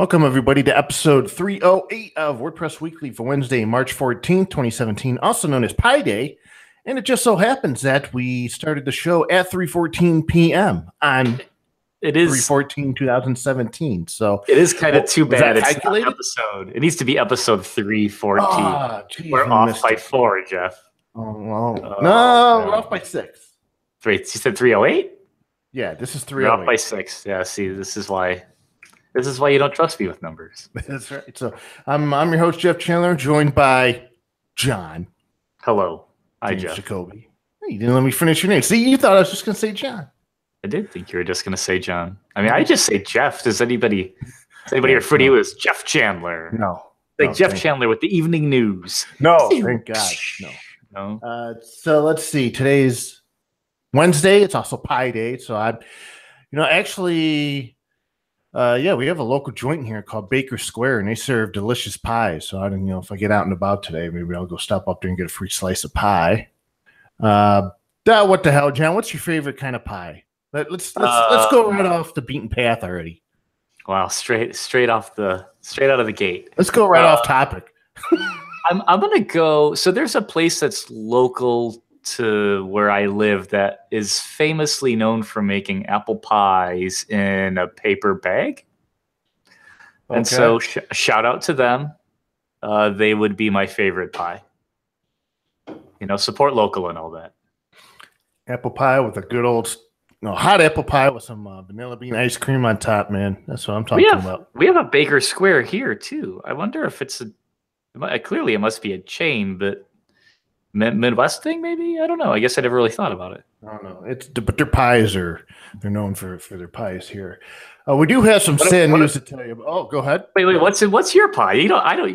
Welcome, everybody, to episode 308 of WordPress Weekly for Wednesday, March 14th, 2017, also known as Pi Day. And it just so happens that we started the show at 3:14 p.m. on It is 3/14/2017. So it is kind of too bad it's not calculated? episode. It needs to be episode 314. Geez, We're off by 4, Jeff. Oh, well, no, we're off by 6. Wait, you said 308? Yeah, this is We're off 308. by 6. Yeah, see, this is why you don't trust me with numbers. That's right. So I'm your host, Jeff Chandler, joined by John. Hello. Hi, James Jeff. Jacoby. Hey, you didn't let me finish your name. See, you thought I was just going to say John. I did think you were just going to say John. I mean, I just say Jeff. Does anybody refer to you as Jeff Chandler? No. Like Jeff Chandler with the evening news. No, thank God. No. So let's see. Today's Wednesday. It's also Pi Day. So we have a local joint here called Baker Square, and they serve delicious pies. So I don't know if I get out and about today, maybe I'll go stop up there and get a free slice of pie. What the hell, John? What's your favorite kind of pie? Let's go right off the beaten path already. Wow, straight out of the gate. Let's go right off topic. I'm gonna go. So there's a place that's local to where I live that is famously known for making apple pies in a paper bag. Okay. And so shout out to them. They would be my favorite pie. Support local and all that. Apple pie with a good old hot apple pie with some vanilla bean ice cream on top, man. That's what I'm talking about. We have a Baker Square here too. I wonder if clearly it must be a chain, but Midwest thing, maybe? I don't know. I guess I never really thought about it. I don't know. But their pies they're known for their pies here. We do have some sad news to tell you. Oh, go ahead. Wait. What's your pie?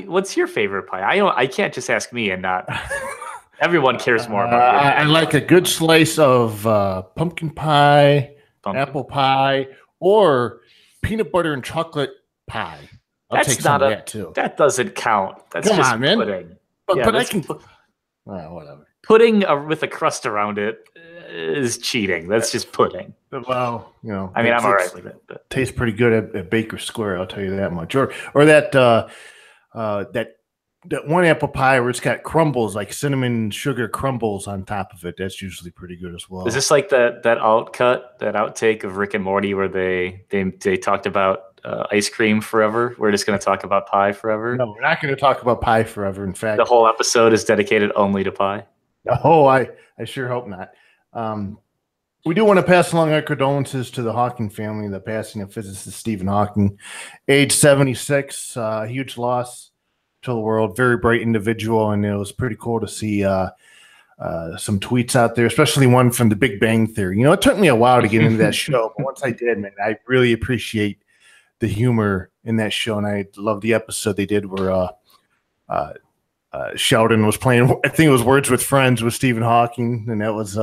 What's your favorite pie? I can't just ask me and not. Everyone cares more about it. I like a good slice of pumpkin pie, apple pie, or peanut butter and chocolate pie. I'll take some of that too. That doesn't count. That's just pudding. But I can. Whatever. Pudding with a crust around it is cheating. That's just pudding. Well, I mean, I'm all right with it. But. Tastes pretty good at Baker Square. I'll tell you that much. Or that one apple pie where it's got crumbles, like cinnamon sugar crumbles on top of it. That's usually pretty good as well. Is this like that outtake of Rick and Morty where they talked about ice cream forever? We're just going to talk about pie forever? No, we're not going to talk about pie forever. In fact, the whole episode is dedicated only to pie. Oh, I sure hope not. We do want to pass along our condolences to the Hawking family, the passing of physicist Stephen Hawking, age 76, huge loss to the world, very bright individual, and it was pretty cool to see some tweets out there, especially one from the Big Bang Theory. It took me a while to get into that show, but once I did, man, I really appreciate the humor in that show, and I love the episode they did where Sheldon was playing, I think it was Words with Friends with Stephen Hawking, and that was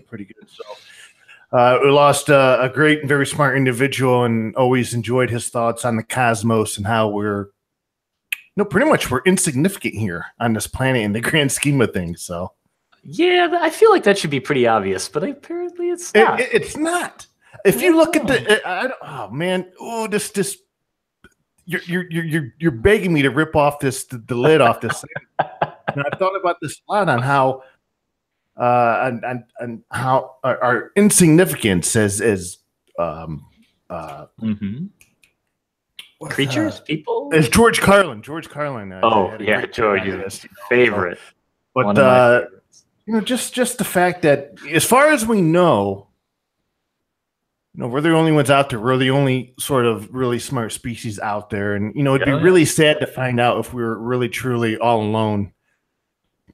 pretty good. So we lost a great and very smart individual, and always enjoyed his thoughts on the cosmos and how we're pretty much we're insignificant here on this planet in the grand scheme of things. So yeah, I feel like that should be pretty obvious, but apparently it's not. It's not. If you look at you're begging me to rip off the lid off this thing. And I've thought about this a lot on how and how our insignificance as creatures, people. As George Carlin. George, George's favorite. But just the fact that, as far as we know, we're the only ones out there. We're the only sort of really smart species out there, and it'd be really sad to find out if we were really truly all alone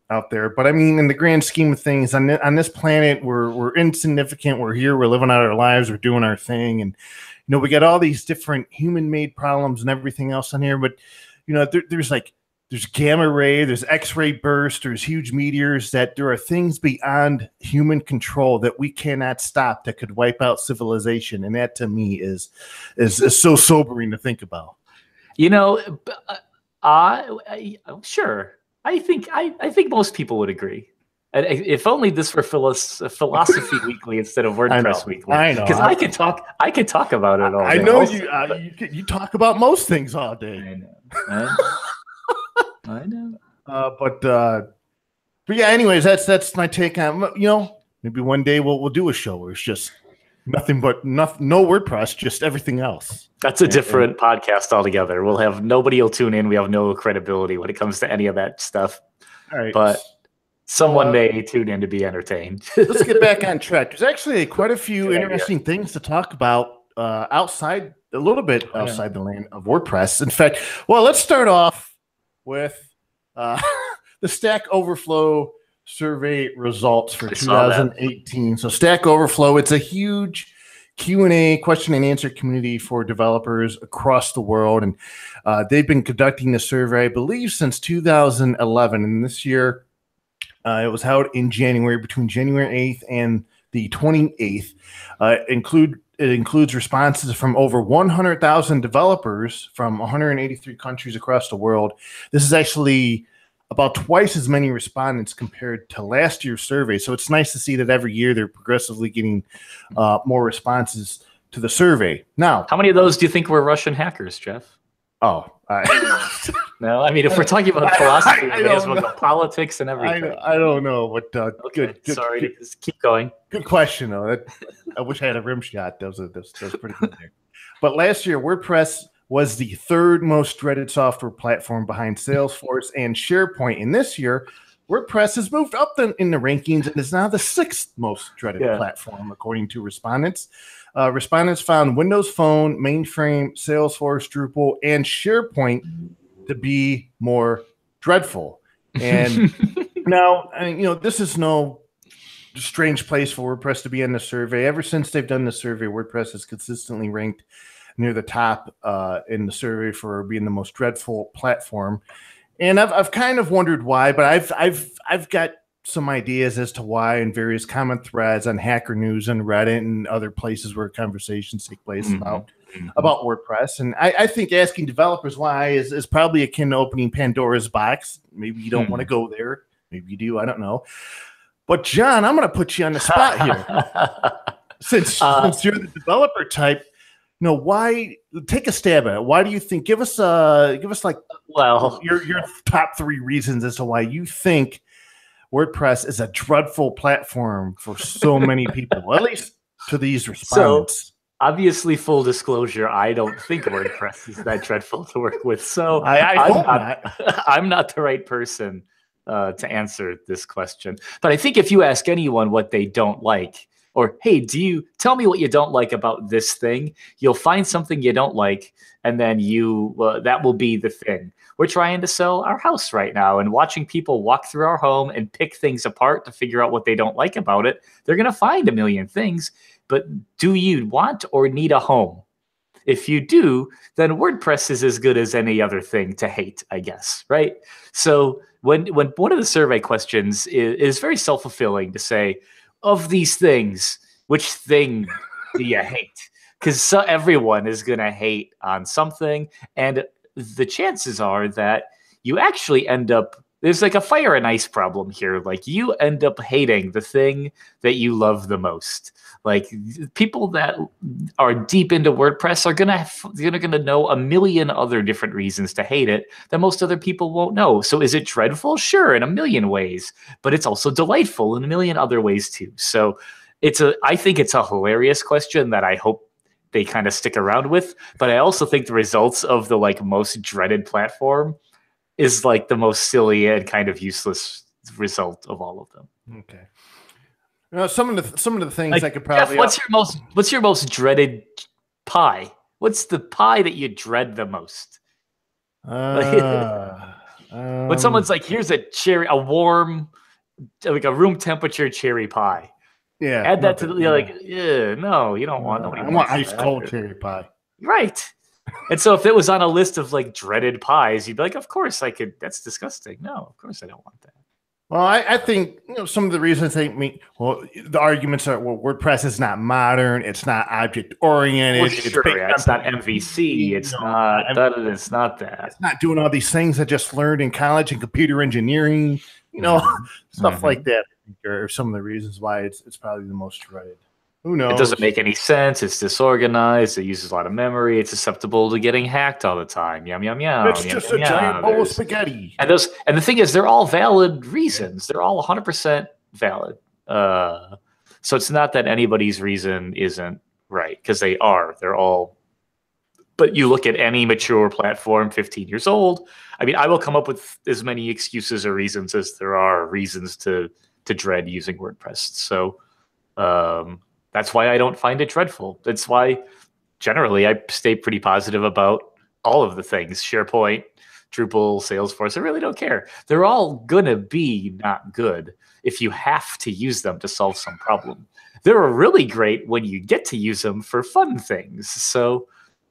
out there. But I mean, in the grand scheme of things, on this planet, we're insignificant. We're here. We're living out our lives. We're doing our thing, and we got all these different human-made problems and everything else on here. But there's gamma ray, there's X-ray burst, there's huge meteors, that there are things beyond human control that we cannot stop that could wipe out civilization, and that to me is so sobering to think about. Sure. I think most people would agree. And if only this were Philosophy Weekly instead of WordPress Weekly. I know. Because I could talk about it all day. I know you talk about most things all day. I know. But yeah. Anyways, that's my take on. Maybe one day we'll do a show where it's just nothing but no WordPress, just everything else. That's a different podcast altogether. Nobody will tune in. We have no credibility when it comes to any of that stuff. All right, but someone may tune in to be entertained. Let's get back on track. There's actually quite a few interesting things to talk about outside the land of WordPress. In fact, let's start off with the Stack Overflow survey results for 2018. So Stack Overflow, it's a huge Q&A, question and answer community for developers across the world. And they've been conducting the survey, I believe, since 2011. And this year, it was held in January, between January 8th and the 28th. It includes responses from over 100,000 developers from 183 countries across the world. This is actually about twice as many respondents compared to last year's survey. So it's nice to see that every year they're progressively getting more responses to the survey. Now, how many of those do you think were Russian hackers, Jeff? Oh, no. I mean, if we're talking about philosophy, we may as well go politics and everything. I don't know, but okay. Good. Sorry, just keep going. Good question, though. I wish I had a rim shot. That was pretty good there. But last year, WordPress was the third most dreaded software platform behind Salesforce and SharePoint. And this year, WordPress has moved up in the rankings and is now the sixth most dreaded platform, according to respondents. Respondents found Windows Phone, Mainframe, Salesforce, Drupal, and SharePoint to be more dreadful. And now, this is no strange place for WordPress to be in the survey. Ever since they've done the survey, WordPress has consistently ranked near the top in the survey for being the most dreadful platform. And I've kind of wondered why, but I've got some ideas as to why in various comment threads on Hacker News and Reddit and other places where conversations take place about WordPress. And I think asking developers why is probably akin to opening Pandora's box. Maybe you don't want to go there. Maybe you do. I don't know. But John, I'm going to put you on the spot here. Since you're the developer type, why? Take a stab at it. Why do you think? Give us like your top three reasons as to why you think WordPress is a dreadful platform for so many people, at least to these respondents. So, obviously, full disclosure, I don't think WordPress is that dreadful to work with. So I'm not the right person to answer this question. But I think if you ask anyone what they don't like, or, hey, tell me what you don't like about this thing? You'll find something you don't like, and then that will be the thing. We're trying to sell our house right now, and watching people walk through our home and pick things apart to figure out what they don't like about it. They're going to find a million things, but do you want or need a home? If you do, then WordPress is as good as any other thing to hate, I guess, right? So when one of the survey questions is very self-fulfilling to say, of these things, which thing do you hate? Because everyone is going to hate on something. And the chances are that you actually end up, there's like a fire and ice problem here. Like you end up hating the thing that you love the most. Like people that are deep into WordPress are gonna know a million other different reasons to hate it that most other people won't know. So is it dreadful? Sure, in a million ways, but it's also delightful in a million other ways too. So I think it's a hilarious question that I hope they kind of stick around with. But I also think the results of the most dreaded platform is like the most silly and kind of useless result of all of them. Okay. Some of the things I could probably. Jeff, what's your most dreaded pie? What's the pie that you dread the most? When someone's like, "Here's a warm, like a room temperature cherry pie." Yeah. Add that to no, you don't want. I want ice cold cherry pie. Right. And so if it was on a list of dreaded pies, you'd be like, "Of course I could." That's disgusting. No, of course I don't want that. Well, I think some of the reasons the arguments are, WordPress is not modern, it's not object oriented, it's not MVC, it's not that. It's not doing all these things I just learned in college in computer engineering. You know, stuff Mm-hmm. like that. I think are some of the reasons why it's probably the most dreaded. Who It doesn't knows? make any sense. It's disorganized. It uses a lot of memory. It's susceptible to getting hacked all the time. Yum yum It's yum yum just yum a giant yum. bowl of There's spaghetti. and the thing is, they're all valid reasons. They're all 100% valid. So it's not that anybody's reason isn't right because they are. They're all. But you look at any mature platform, 15 years old. I mean, I will come up with as many excuses or reasons as there are reasons to dread using WordPress. So that's why I don't find it dreadful. That's why generally I stay pretty positive about all of the things SharePoint, Drupal, Salesforce. I really don't care. They're all going to be not good if you have to use them to solve some problem. They're really great when you get to use them for fun things. So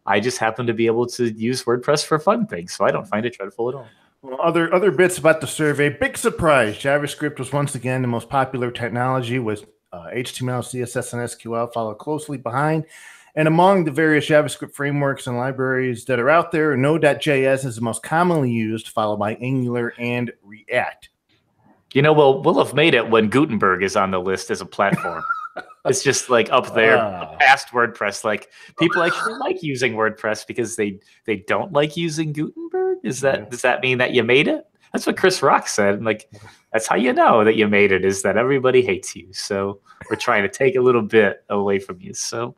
I just happen to be able to use WordPress for fun things. So I don't find it dreadful at all. Well, other bits about the survey. Big surprise. JavaScript was once again the most popular technology, with HTML, CSS, and SQL followed closely behind. And among the various JavaScript frameworks and libraries that are out there, Node.js is the most commonly used, followed by Angular and React. You know, we'll have made it when Gutenberg is on the list as a platform. It's just like up there past WordPress. Like people actually like using WordPress because they don't like using Gutenberg. Does that mean that you made it? That's what Chris Rock said. Like that's how you know that you made it, is that everybody hates you. So we're trying to take a little bit away from you. So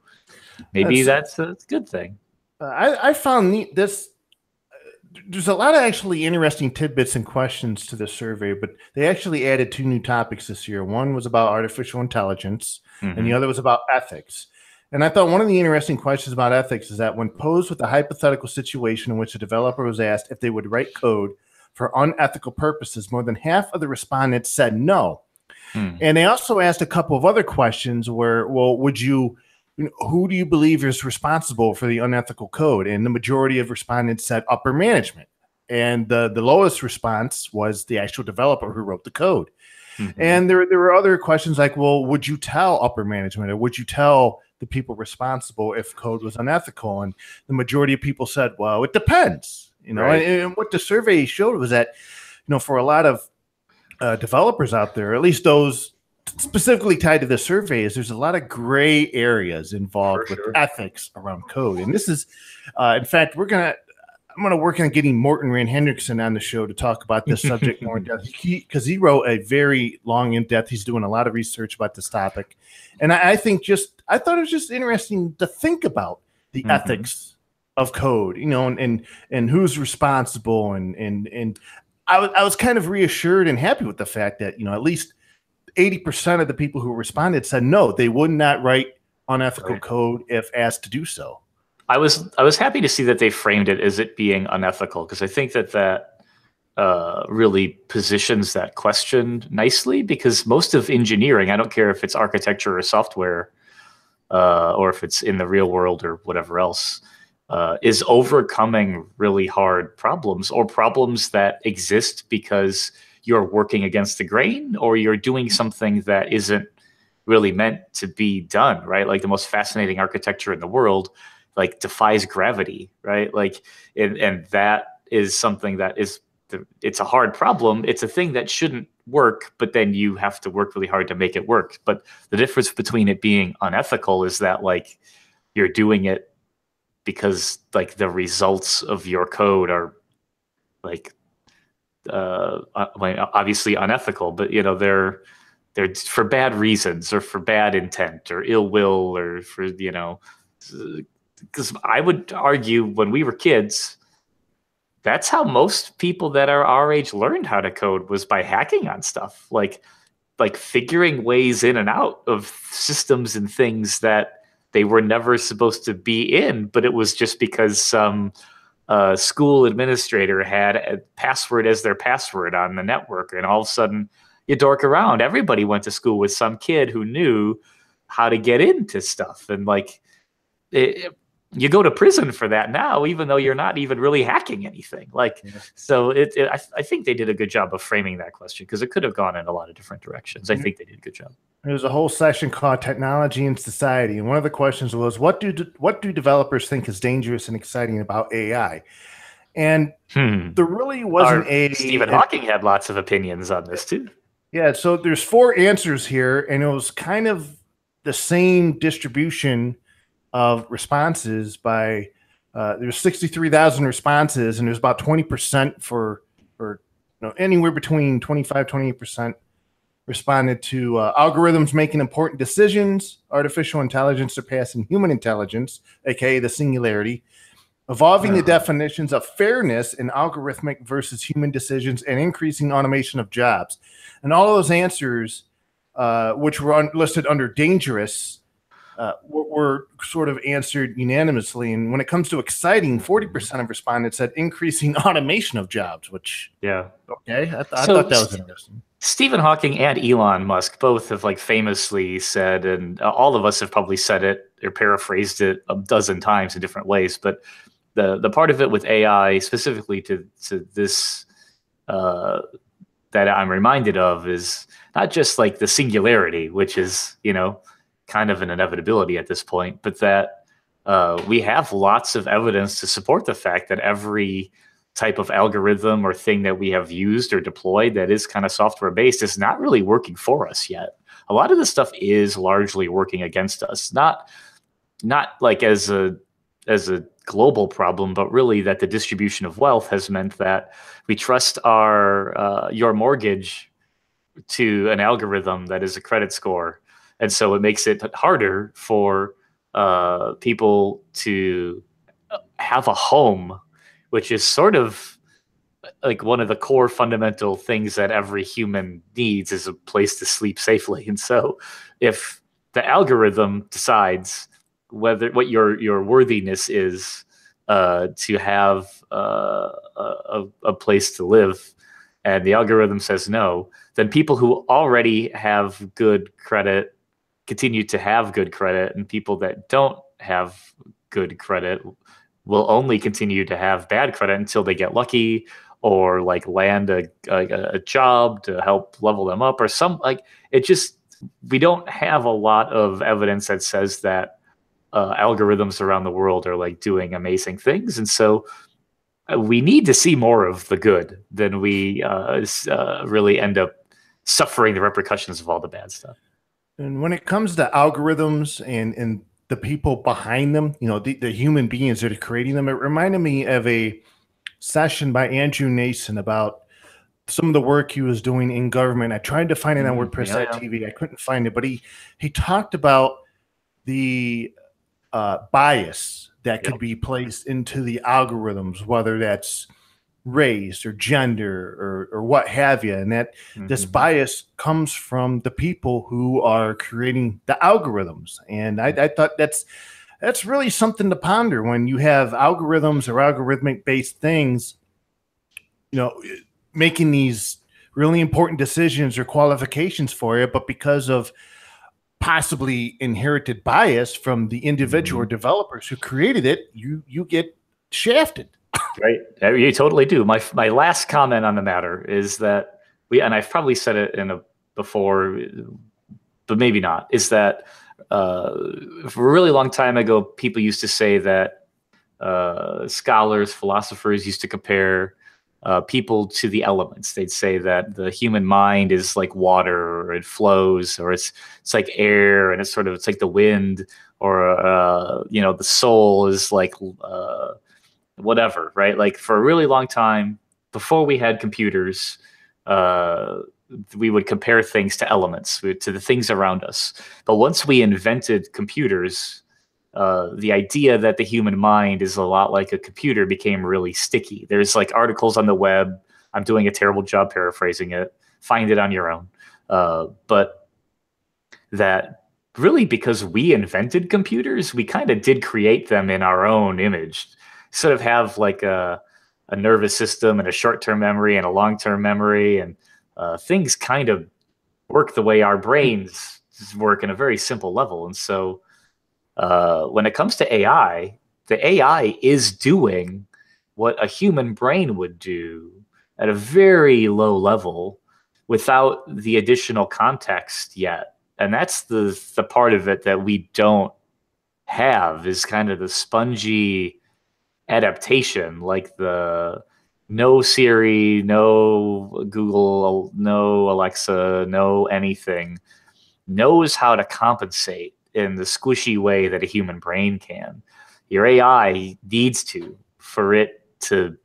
maybe that's a good thing. I found this. There's a lot of actually interesting tidbits and questions to this survey, but they actually added 2 new topics this year. One was about artificial intelligence, and the other was about ethics. And I thought one of the interesting questions about ethics is that when posed with a hypothetical situation in which a developer was asked if they would write code for unethical purposes, more than half of the respondents said no. And they also asked a couple of other questions where, well, who do you believe is responsible for the unethical code? And the majority of respondents said upper management. And the lowest response was the actual developer who wrote the code. And there were other questions like, well, would you tell upper management, or would you tell the people responsible if code was unethical? And the majority of people said, well, it depends. Right. And what the survey showed was that, for a lot of developers out there, at least those specifically tied to the survey, is there's a lot of gray areas involved with ethics around code. And this is, in fact, I'm going to work on getting Morten Rand Hendrickson on the show to talk about this subject more in depth, because he wrote a very long in-depth. He's doing a lot of research about this topic. And I thought it was just interesting to think about the ethics of code, and who's responsible. And I was kind of reassured and happy with the fact that, at least 80% of the people who responded said no, they would not write unethical code if asked to do so. I was happy to see that they framed it as it being unethical, because I think that really positions that question nicely, because most of engineering, I don't care if it's architecture or software, or if it's in the real world or whatever else, is overcoming really hard problems, or problems that exist because you're working against the grain, or you're doing something that isn't really meant to be done, right? Like the most fascinating architecture in the world, like defies gravity, right? Like, and that is something that it's a hard problem. It's a thing that shouldn't work, but then you have to work really hard to make it work. But the difference between it being unethical is that, like, you're doing it because, like, the results of your code are, like, obviously unethical, but they're for bad reasons, or for bad intent, or ill will, or for because I would argue when we were kids, that's how most people that are our age learned how to code, was by hacking on stuff, like figuring ways in and out of systems and things that they were never supposed to be in, but it was just because some school administrator had a password as their password on the network, and all of a sudden you dork around. Everybody went to school with some kid who knew how to get into stuff, and you go to prison for that now, even though you're not even really hacking anything. So I think they did a good job of framing that question, because it could have gone in a lot of different directions. I think they did a good job. There's a whole section called Technology and Society, and one of the questions was, what do developers think is dangerous and exciting about AI? And Hmm. there really wasn't Our Stephen an Hawking had lots of opinions on this too. yeah. So there's four answers here, and it was kind of the same distribution of responses by there's 63,000 responses, and there's about 20% or anywhere between 25-28% responded to algorithms making important decisions, artificial intelligence surpassing human intelligence, aka the singularity, evolving the definitions of fairness in algorithmic versus human decisions, and increasing automation of jobs. And all those answers, which were listed under dangerous, were sort of answered unanimously. And when it comes to exciting, 40% of respondents said increasing automation of jobs, which, Yeah. okay, I thought that was interesting. Stephen Hawking and Elon Musk both have like famously said, and all of us have probably said it or paraphrased it a dozen times in different ways. But the part of it with AI, specifically to this that I'm reminded of, is not just like the singularity, which is kind of an inevitability at this point, but that we have lots of evidence to support the fact that every type of algorithm or thing that we have used or deployed that is kind of software based is not really working for us yet. A lot of this stuff is largely working against us, not like as a global problem, but really that the distribution of wealth has meant that we trust your mortgage to an algorithm that is a credit score, and so it makes it harder for people to have a home, which is sort of like one of the core fundamental things that every human needs, is a place to sleep safely. And so if the algorithm decides what your worthiness is to have a place to live, and the algorithm says no, then people who already have good credit continue to have good credit, and people that don't have good credit will only continue to have bad credit until they get lucky or like land a job to help level them up or it just, we don't have a lot of evidence that says that algorithms around the world are like doing amazing things. And so we need to see more of the good than we really end up suffering the repercussions of all the bad stuff. And when it comes to algorithms and the people behind them, the human beings that are creating them, it reminded me of a session by Andrew Nason about some of the work he was doing in government. I tried to find it on WordPress.tv. I couldn't find it, but he talked about the bias that could be placed into the algorithms, whether that's race or gender or what have you, and that this bias comes from the people who are creating the algorithms. And I thought that's really something to ponder when you have algorithms or algorithmic based things, making these really important decisions or qualifications for you, but because of possibly inherited bias from the individual developers who created it, you get shafted. Right. You totally do. My last comment on the matter is that and I've probably said it before, but maybe not, is that for a really long time ago, people used to say that scholars, philosophers used to compare people to the elements. They'd say that the human mind is like water, or it flows, or it's like air, and it's like the wind, or the soul is like whatever, right? Like for a really long time, before we had computers, we would compare things to elements, to the things around us. But once we invented computers, the idea that the human mind is a lot like a computer became really sticky. There's like articles on the web. I'm doing a terrible job paraphrasing it. Find it on your own. But that really, because we invented computers, we kind of did create them in our own image. Sort of have like a nervous system and a short-term memory and a long-term memory, and things kind of work the way our brains work in a very simple level. And so when it comes to AI, the AI is doing what a human brain would do at a very low level without the additional context yet. And that's the part of it that we don't have, is kind of the spongy adaptation, like the no Siri, no Google, no Alexa, no anything, knows how to compensate in the squishy way that a human brain can. Your AI needs to for it to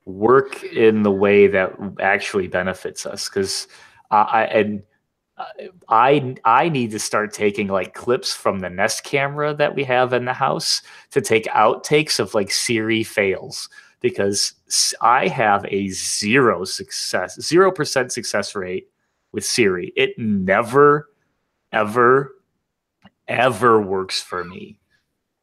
work in the way that actually benefits us. Because I need to start taking like clips from the Nest camera that we have in the house to take outtakes of like Siri fails, because I have a 0% success rate with Siri. It never, ever, ever works for me.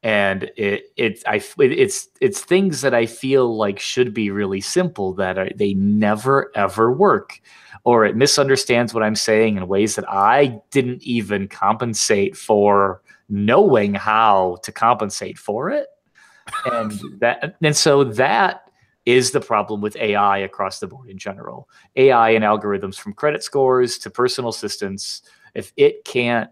And it's things that I feel like should be really simple that they never ever work, or it misunderstands what I'm saying in ways that I didn't even compensate for knowing how to compensate for it. And so that is the problem with AI across the board in general. AI and algorithms, from credit scores to personal assistants, if it can't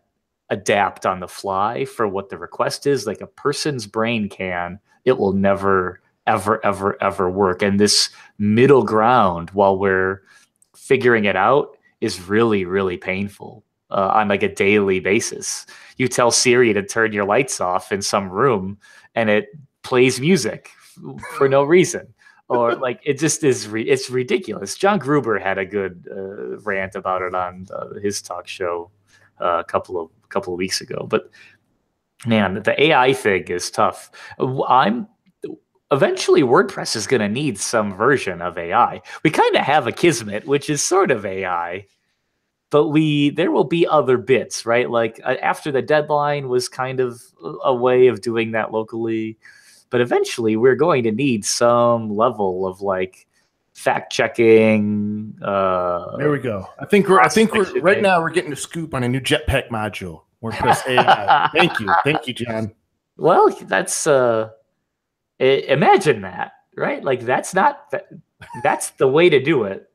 adapt on the fly for what the request is like a person's brain can, it will never, ever, ever, ever work. And this middle ground, while we're figuring it out, is really, really painful on like a daily basis. You tell Siri to turn your lights off in some room, and it plays music for no reason. Or like it just is. It's ridiculous. John Gruber had a good rant about it on his talk show a couple of weeks ago. But man, the AI thing is tough. Eventually WordPress is going to need some version of AI. We kind of have Akismet, which is sort of AI, but there will be other bits, right? Like after the deadline was kind of a way of doing that locally, but eventually we're going to need some level of like fact checking. There we go. I think we're right now we're getting a scoop on a new Jetpack module. WordPress AI. Thank you, John. Well, that's imagine that, right? Like that's the way to do it,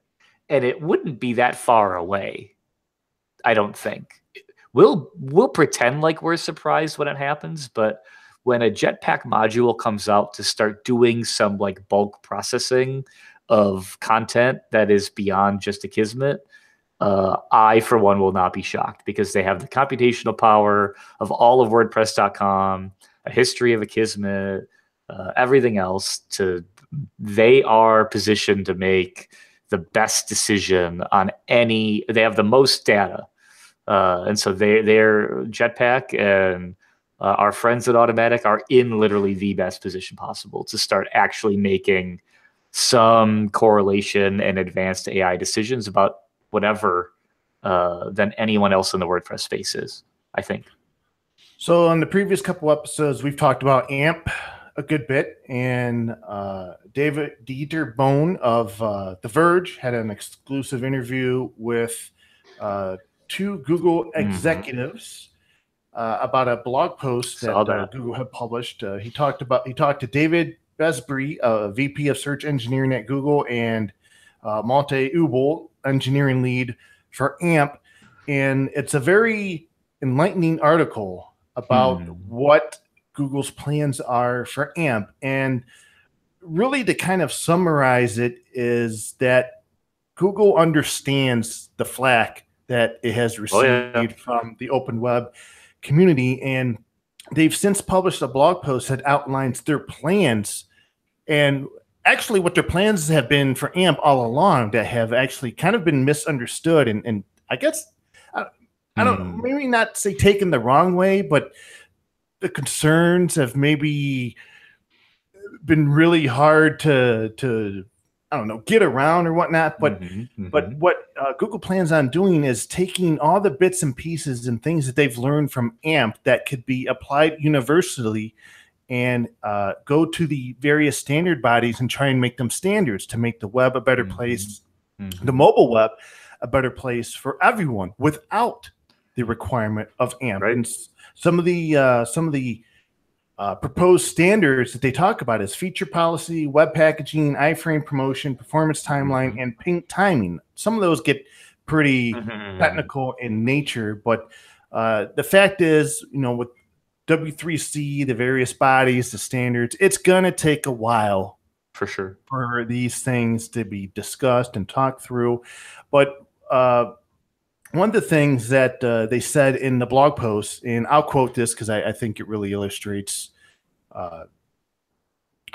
and it wouldn't be that far away. I don't think we'll pretend like we're surprised when it happens, but when a Jetpack module comes out to start doing some like bulk processing of content that is beyond just Akismet, I, for one, will not be shocked, because they have the computational power of all of WordPress.com, a history of Akismet, everything else. They are positioned to make the best decision on any. They have the most data, and so they're Jetpack and our friends at Automatic are in literally the best position possible to start actually making some correlation and advanced AI decisions about whatever than anyone else in the WordPress space is, I think. So on the previous couple episodes, we've talked about AMP a good bit, and David Dieter Bohn of The Verge had an exclusive interview with two Google executives about a blog post that Google had published. He talked to David Besbury, VP of Search Engineering at Google, and Malte Ubel, engineering lead for AMP. And it's a very enlightening article about what Google's plans are for AMP. And really, to kind of summarize it, is that Google understands the flack that it has received from the open web community, and they've since published a blog post that outlines their plans, and actually what their plans have been for AMP all along that have actually kind of been misunderstood, and I guess I don't, maybe not say taken the wrong way, but the concerns have maybe been really hard to I don't know, get around or whatnot. But but what Google plans on doing is taking all the bits and pieces and things that they've learned from AMP that could be applied universally, and go to the various standard bodies and try and make them standards to make the web a better place, the mobile web a better place for everyone without the requirement of AMP. Right. And some of the proposed standards that they talk about is feature policy, web packaging, iframe promotion, performance timeline, and ping timing. Some of those get pretty technical in nature, but the fact is, with W3C, the various bodies, the standards. It's going to take a while for sure for these things to be discussed and talked through. But one of the things that they said in the blog post, and I'll quote this because I think it really illustrates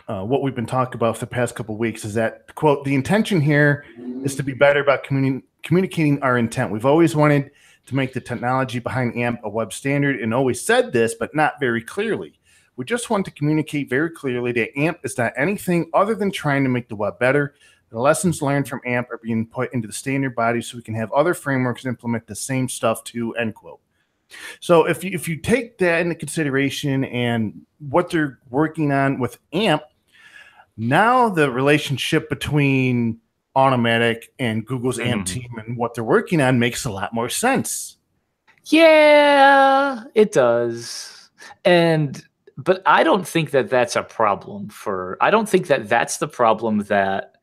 what we've been talking about for the past couple of weeks, is that, quote, the intention here is to be better about communicating our intent. We've always wanted to make the technology behind AMP a web standard and always said this, but not very clearly. We just want to communicate very clearly that AMP is not anything other than trying to make the web better. The lessons learned from AMP are being put into the standard body so we can have other frameworks implement the same stuff too, end quote. So if you take that into consideration and what they're working on with AMP, now the relationship between Automatic and Google's AMP team and what they're working on makes a lot more sense. Yeah, it does. But I don't think that that's a problem I don't think that that's the problem that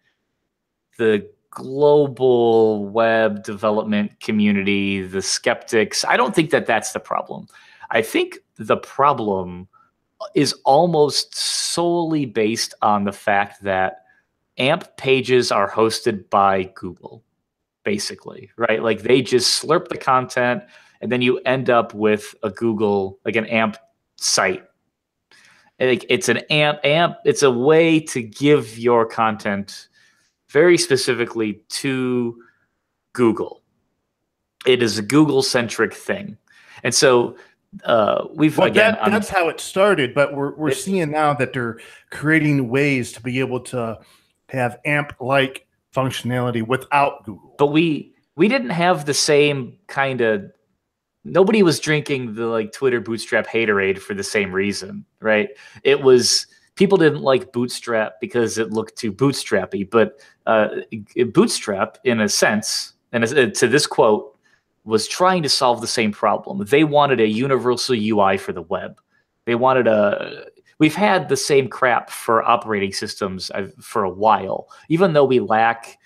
the global web development community, the skeptics, I don't think that that's the problem. I think the problem is almost solely based on the fact that AMP pages are hosted by Google, basically, right? Like they just slurp the content and then you end up with a Google, like an AMP site. Like it's an AMP, it's a way to give your content very specifically to Google. It is a Google-centric thing. And so that's how it started, but we're seeing now that they're creating ways to be able to have AMP-like functionality without Google. But we didn't have the same kind of. Nobody was drinking the like Twitter Bootstrap haterade for the same reason, right? It was people didn't like Bootstrap because it looked too bootstrappy, but Bootstrap, in a sense, and to this quote, was trying to solve the same problem. They wanted a universal UI for the web. They wanted we've had the same crap for operating systems for a while, even though we lack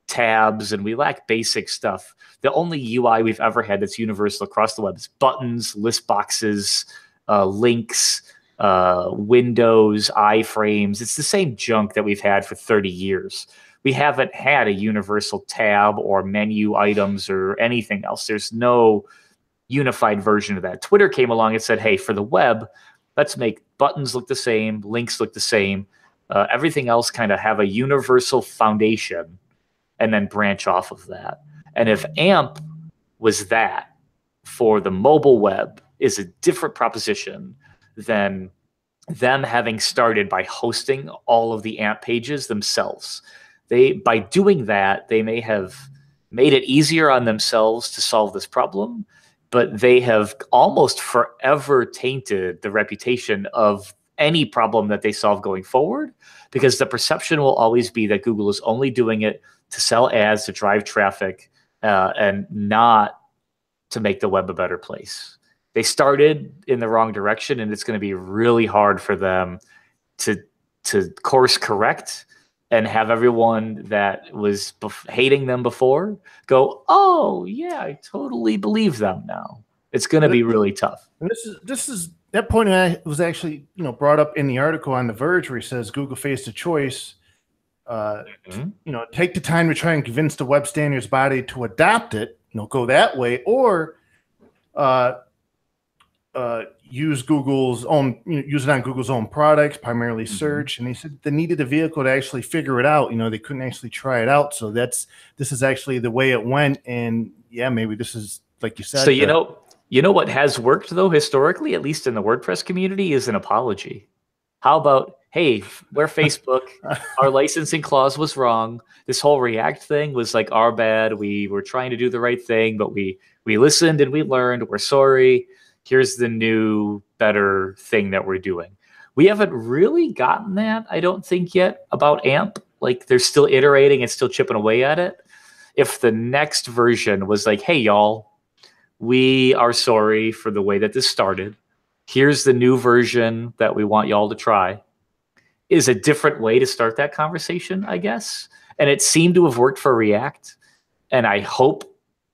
tabs and we lack basic stuff. The only UI we've ever had that's universal across the web is buttons, list boxes, links, windows, iframes. It's the same junk that we've had for 30 years. We haven't had a universal tab or menu items or anything else. There's no unified version of that. Twitter came along and said, hey, for the web, let's make buttons look the same, links look the same, everything else kind of have a universal foundation and then branch off of that. And if AMP was that for the mobile web is a different proposition than them having started by hosting all of the AMP pages themselves. By doing that, they may have made it easier on themselves to solve this problem, but they have almost forever tainted the reputation of any problem that they solve going forward, because the perception will always be that Google is only doing it to sell ads, to drive traffic, and not to make the web a better place. They started in the wrong direction, and it's going to be really hard for them to course correct and have everyone that was hating them before go, oh, yeah, I totally believe them now. It's going to be really tough. And this is that point was actually brought up in the article on The Verge, where he says Google faced a choice. Take the time to try and convince the web standards body to adopt it, go that way, or use Google's own, use it on Google's own products, primarily search. And they said they needed a vehicle to actually figure it out. They couldn't actually try it out. So this is actually the way it went. And yeah, maybe this is, like you said. So, you know what has worked though, historically, at least in the WordPress community, is an apology. How about, hey, we're Facebook, our licensing clause was wrong. This whole React thing was like our bad. We were trying to do the right thing, but we listened and we learned. We're sorry. Here's the new, better thing that we're doing. We haven't really gotten that, I don't think, yet about AMP. Like, they're still iterating and still chipping away at it. If the next version was like, hey, y'all, we are sorry for the way that this started. Here's the new version that we want y'all to try, is a different way to start that conversation, I guess. And it seemed to have worked for React. And I hope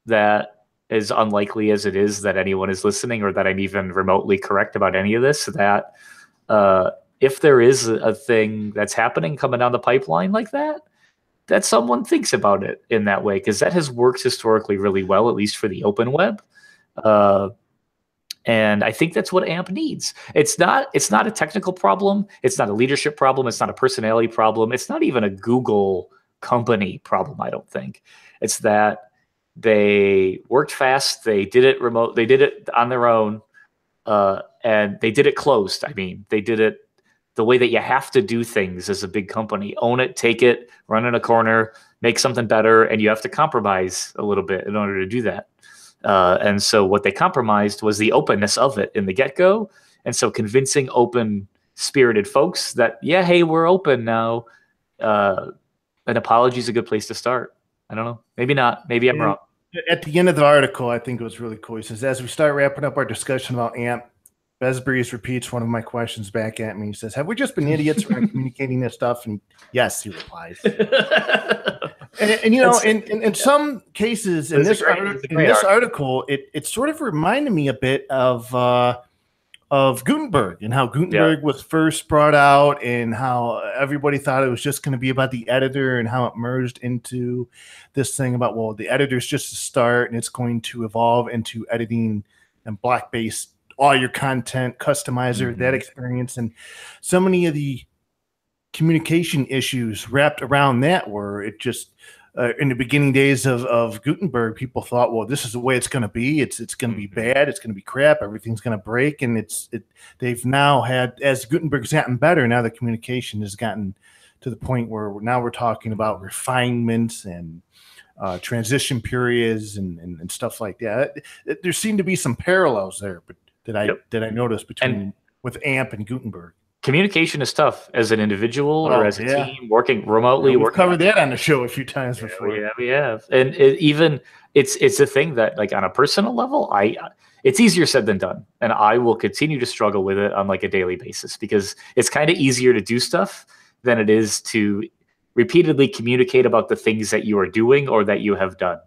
that as unlikely as it is that anyone is listening or that I'm even remotely correct about any of this, that if there is a thing that's happening coming down the pipeline like that, that someone thinks about it in that way, because that has worked historically really well, at least for the open web. And I think that's what AMP needs. It's not a technical problem. It's not a leadership problem. It's not a personality problem. It's not even a Google company problem, I don't think. It's that they worked fast. They did it remote. They did it on their own. And they did it closed. I mean, they did it the way that you have to do things as a big company. Own it, take it, run in a corner, make something better, and you have to compromise a little bit in order to do that. And so what they compromised was the openness of it in the get-go. And so convincing open-spirited folks that, yeah, hey, we're open now, an apology is a good place to start. I don't know. Maybe not. Maybe I'm wrong. At the end of the article, I think it was really cool. He says, as we start wrapping up our discussion about AMP, Besbreeze repeats one of my questions back at me. He says, have we just been idiots around communicating this stuff? And yes, he replies. And you know, in some cases, in this article, it sort of reminded me a bit of Gutenberg and how Gutenberg was first brought out and how everybody thought it was just going to be about the editor and how it merged into this thing about, well, the editor's just a start and it's going to evolve into editing and block-based all your content, customizer, that experience. And so many of the communication issues wrapped around that were it just in the beginning days of Gutenberg, people thought, well, this is the way it's going to be. It's going to be bad. It's going to be crap. Everything's going to break. And they've now had, as Gutenberg's gotten better, now the communication has gotten to the point where now we're talking about refinements and transition periods and stuff like that. There seem to be some parallels there, but that I noticed with AMP and Gutenberg. Communication is tough as an individual or as a team working remotely. We've covered that on the show a few times before. Yeah, we have. And it's a thing that, like, on a personal level, it's easier said than done. And I will continue to struggle with it on like a daily basis because it's kind of easier to do stuff than it is to repeatedly communicate about the things that you are doing or that you have done.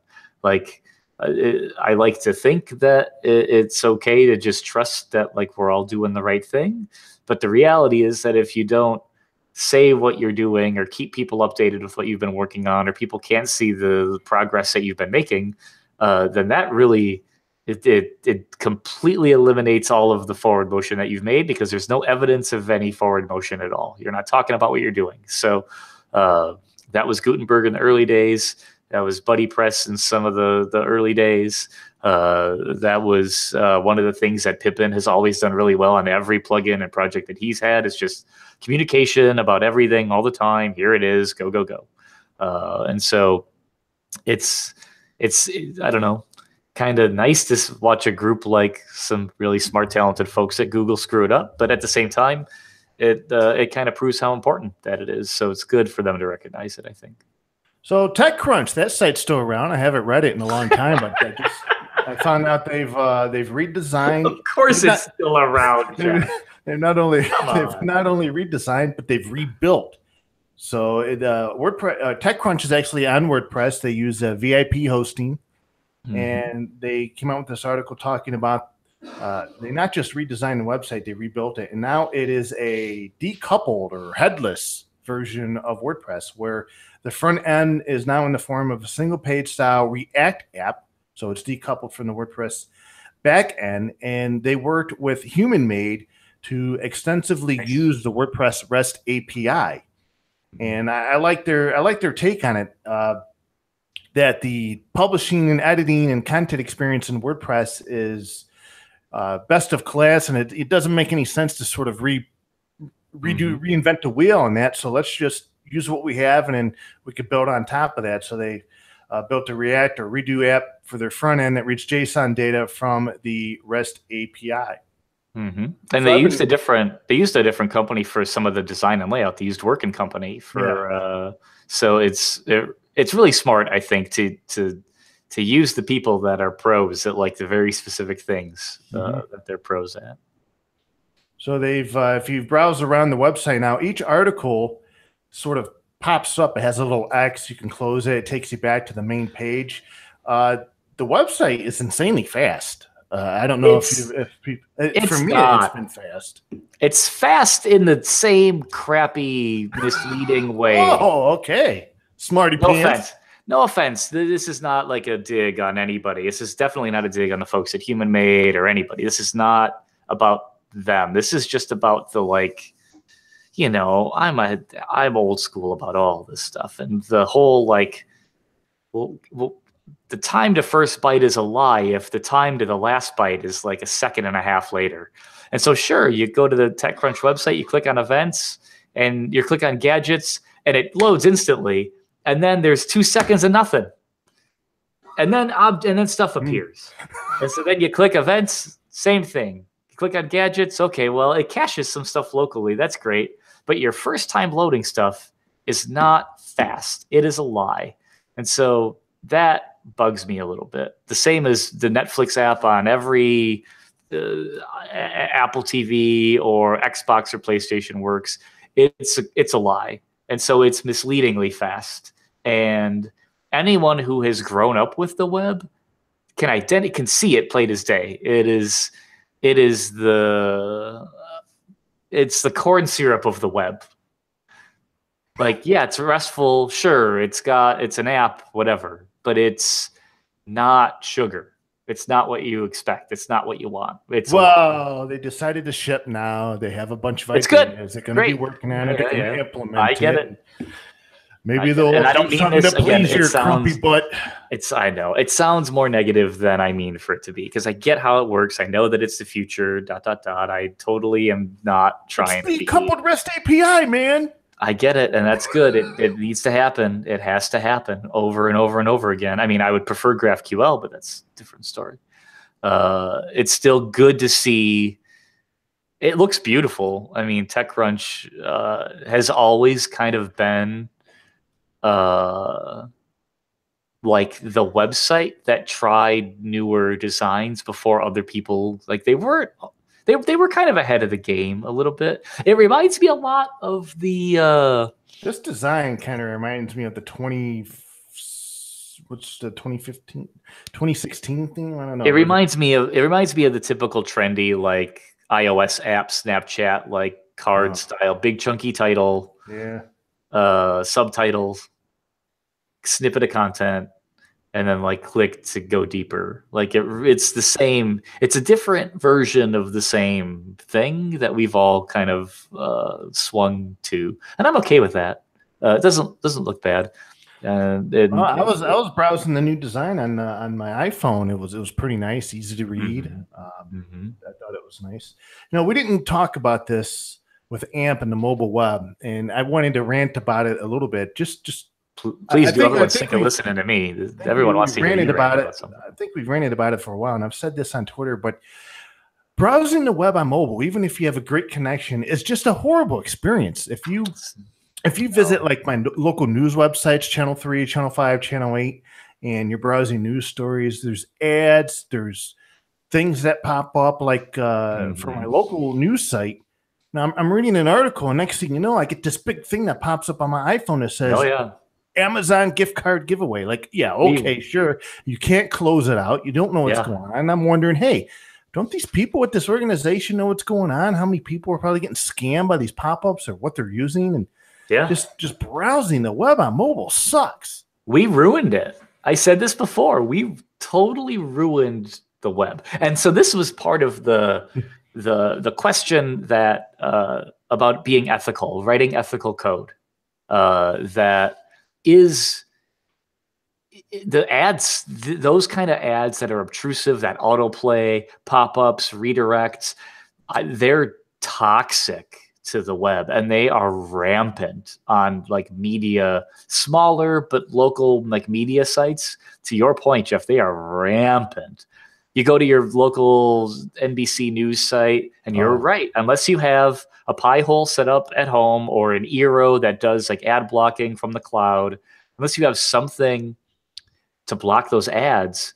Like, I like to think that it's okay to just trust that, like, we're all doing the right thing. But the reality is that if you don't say what you're doing or keep people updated with what you've been working on, or people can't see the progress that you've been making, then that really, it completely eliminates all of the forward motion that you've made, because there's no evidence of any forward motion at all. You're not talking about what you're doing. So that was Gutenberg in the early days. That was Buddy Press in some of the early days. That was one of the things that Pippin has always done really well on every plugin and project that he's had. Is just communication about everything all the time. Here it is, go, go, go. And so it's I don't know, kind of nice to watch a group like some really smart, talented folks at Google screw it up. But at the same time, it kind of proves how important that it is. So it's good for them to recognize it, I think. So TechCrunch, that site's still around. I haven't read it in a long time, but I found out they've redesigned. Of course, it's still around. They've not only redesigned, but they've rebuilt. So WordPress, TechCrunch is actually on WordPress. They use VIP hosting, and they came out with this article talking about they not just redesigned the website, they rebuilt it, and now it is a decoupled or headless version of WordPress, where the front end is now in the form of a single page style React app. So it's decoupled from the WordPress back end. And they worked with Human Made to extensively use the WordPress REST API. And I like their take on it, that the publishing and editing and content experience in WordPress is best of class. And it doesn't make any sense to sort of reinvent the wheel on that. So let's just use what we have, and then we could build on top of that. So they built a React or Redo app for their front end that reads JSON data from the REST API. And so they used a different company for some of the design and layout. They used Working Company for so it's really smart, I think, to use the people that are pros at like the very specific things that they're pros at. So they've if you browse around the website now, each article sort of pops up. It has a little X. You can close it. It takes you back to the main page. the website is insanely fast. I don't know if people, for me, it's been fast. It's fast in the same crappy, misleading way. Oh, okay. Smarty pants. No offense. This is not like a dig on anybody. This is definitely not a dig on the folks at Human Made or anybody. This is not about them. This is just about the like, you know, I'm old school about all this stuff, and the whole like, well, the time to first byte is a lie if the time to the last byte is like a second and a half later. And so, sure, you go to the TechCrunch website, you click on events, and you click on gadgets, and it loads instantly. And then there's 2 seconds of nothing, and then stuff appears. And so then you click events, same thing. You click on gadgets, okay, well, it caches some stuff locally. That's great, but your first time loading stuff is not fast. It is a lie, and so that bugs me a little bit. The same as the Netflix app on every Apple TV or Xbox or PlayStation works. It's a lie. And so it's misleadingly fast. And anyone who has grown up with the web can see it plain as day. It's the corn syrup of the web. Like, yeah, it's restful. Sure, it's an app, whatever, but it's not sugar. It's not what you expect. It's not what you want. They decided to ship now. They have a bunch of ideas. It's good. They're going to be working on it. They're going to implement it. I get it. Maybe they'll do something to please your grumpy butt. I know. It sounds more negative than I mean for it to be, because I get how it works. I know that it's the future, ... I totally am not trying to be. It's the coupled REST API, man. I get it, and that's good. It needs to happen. It has to happen over and over and over again. I mean, I would prefer GraphQL, but that's a different story. It's still good to see. It looks beautiful. I mean, TechCrunch has always kind of been like the website that tried newer designs before other people. Like they were kind of ahead of the game a little bit. It reminds me a lot of the this design kind of reminds me of the 2016 thing. I don't know. It reminds me of the typical trendy like iOS app, Snapchat like card style, big chunky title, subtitles, snippet of content, and then like click to go deeper. Like it's the same. It's a different version of the same thing that we've all kind of swung to, and I'm okay with that. It doesn't look bad. I was browsing the new design on my iPhone. It was pretty nice, easy to read. I thought it was nice. We didn't talk about this with AMP and the mobile web, and I wanted to rant about it a little bit. Please do. Everyone's sick of listening to me. Everyone wants to hear you about it. I think we've ranted about it for a while, and I've said this on Twitter, but browsing the web on mobile, even if you have a great connection, is just a horrible experience. If you visit like my local news websites, Channel 3, Channel 5, Channel 8, and you're browsing news stories, there's ads, there's things that pop up like for my local news site. Now I'm reading an article, and next thing you know, I get this big thing that pops up on my iPhone that says, Amazon gift card giveaway. Like, yeah, okay, sure. You can't close it out. You don't know what's going on. And I'm wondering, hey, don't these people with this organization know what's going on? How many people are probably getting scammed by these pop-ups or what they're using? And just browsing the web on mobile sucks. We ruined it. I said this before. We totally ruined the web. And so this was part of the question that about being ethical, writing ethical code, that is the ads, those kind of ads that are obtrusive, that autoplay, pop-ups, redirects, they're toxic to the web, and they are rampant on like media, smaller but local like media sites. To your point, Jeff, they are rampant. You go to your local NBC news site, and you're right. Unless you have a pie hole set up at home or an Eero that does like ad blocking from the cloud, unless you have something to block those ads,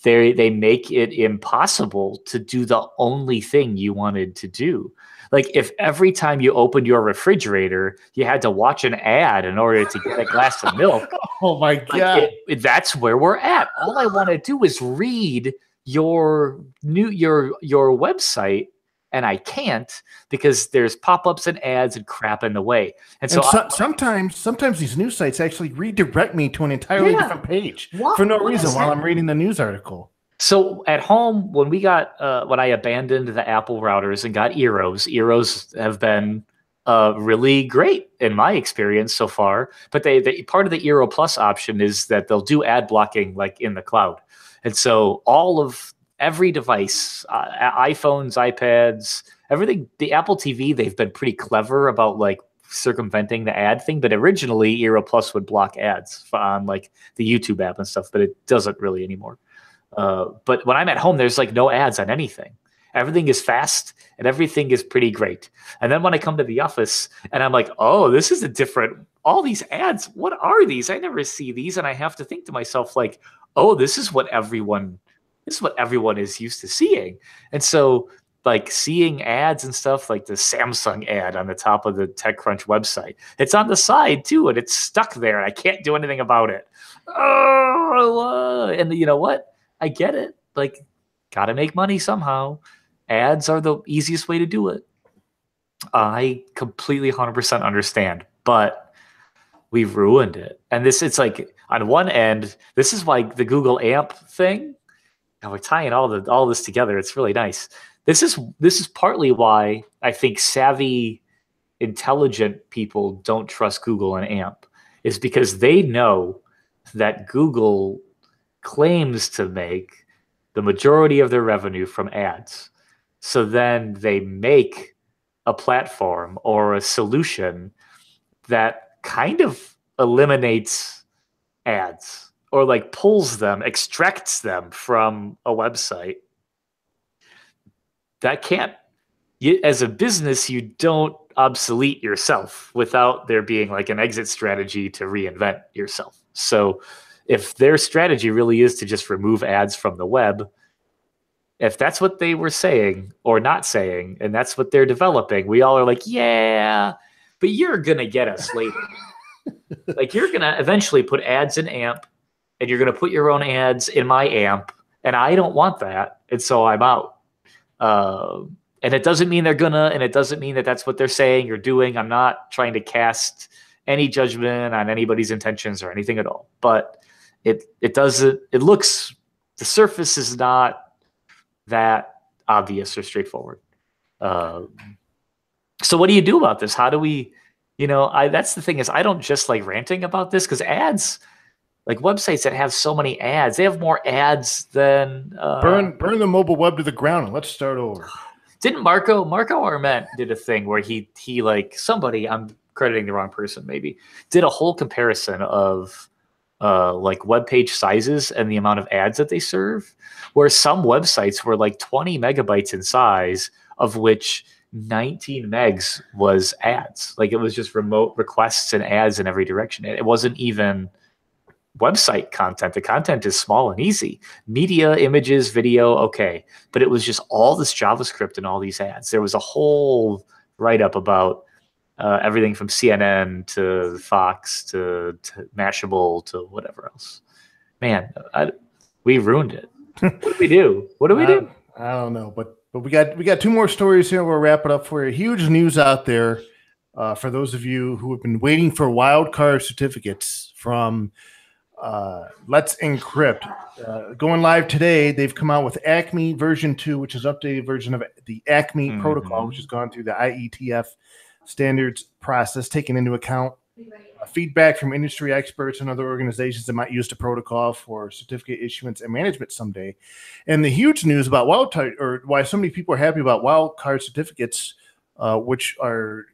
they make it impossible to do the only thing you wanted to do. Like if every time you opened your refrigerator, you had to watch an ad in order to get a glass of milk. Oh my God. That's where we're at. All I want to do is read your website, and I can't because there's pop-ups and ads and crap in the way. And so sometimes these news sites actually redirect me to an entirely different page for no reason while I'm reading the news article. So at home, when I abandoned the Apple routers and got Eeros have been really great in my experience so far. But they part of the Eero Plus option is that they'll do ad blocking like in the cloud, and so every device, iPhones, iPads, everything, the Apple TV, they've been pretty clever about like circumventing the ad thing. But originally, Eero Plus would block ads on like the YouTube app and stuff, but it doesn't really anymore. But when I'm at home, there's like no ads on anything. Everything is fast and everything is pretty great. And then when I come to the office and I'm like, oh, this is all these ads. What are these? I never see these. And I have to think to myself like, oh, this is what everyone is used to seeing. And so like seeing ads and stuff like the Samsung ad on the top of the TechCrunch website, it's on the side too. And it's stuck there and I can't do anything about it. Oh, and you know what? I get it. Like, gotta make money somehow. Ads are the easiest way to do it. I completely 100% understand, but we've ruined it. And it's like on one end, this is why the Google AMP thing, and we're tying all this together. It's really nice. This is partly why I think savvy, intelligent people don't trust Google and AMP, is because they know that Google claims to make the majority of their revenue from ads. So then they make a platform or a solution that kind of eliminates ads or like pulls them, extracts them from a website. That can't, as a business, you don't obsolete yourself without there being like an exit strategy to reinvent yourself. So if their strategy really is to just remove ads from the web, if that's what they were saying or not saying, and that's what they're developing, we all are like, yeah, but you're going to get us later. Like you're going to eventually put ads in AMP and you're going to put your own ads in my AMP. And I don't want that. And so I'm out. And it doesn't mean they're gonna, and it doesn't mean that that's what they're saying or doing. I'm not trying to cast any judgment on anybody's intentions or anything at all. But it doesn't, it looks, the surface is not that obvious or straightforward. So what do you do about this? How do we, that's the thing is I don't just like ranting about this because ads, like websites that have so many ads, they have more ads than burn the mobile web to the ground and let's start over. Didn't Marco Arment did a thing where he like somebody, I'm crediting the wrong person maybe, did a whole comparison of like web page sizes and the amount of ads that they serve, where some websites were like 20 megabytes in size, of which 19 megs was ads. Like it was just remote requests and ads in every direction. It wasn't even website content. The content is small and easy. Media, images, video, okay. But it was just all this JavaScript and all these ads. There was a whole write-up about everything from CNN to Fox to Mashable to whatever else. Man, we ruined it. What do we do? What do we do? I don't know, but we got two more stories here. We'll wrap it up for you. Huge news out there for those of you who have been waiting for wildcard certificates from Let's Encrypt. Going live today, they've come out with Acme version 2, which is updated version of the Acme protocol, which has gone through the IETF standards process, taking into account feedback from industry experts and other organizations that might use the protocol for certificate issuance and management someday. And the huge news about wildcard, or why so many people are happy about wildcard certificates, which are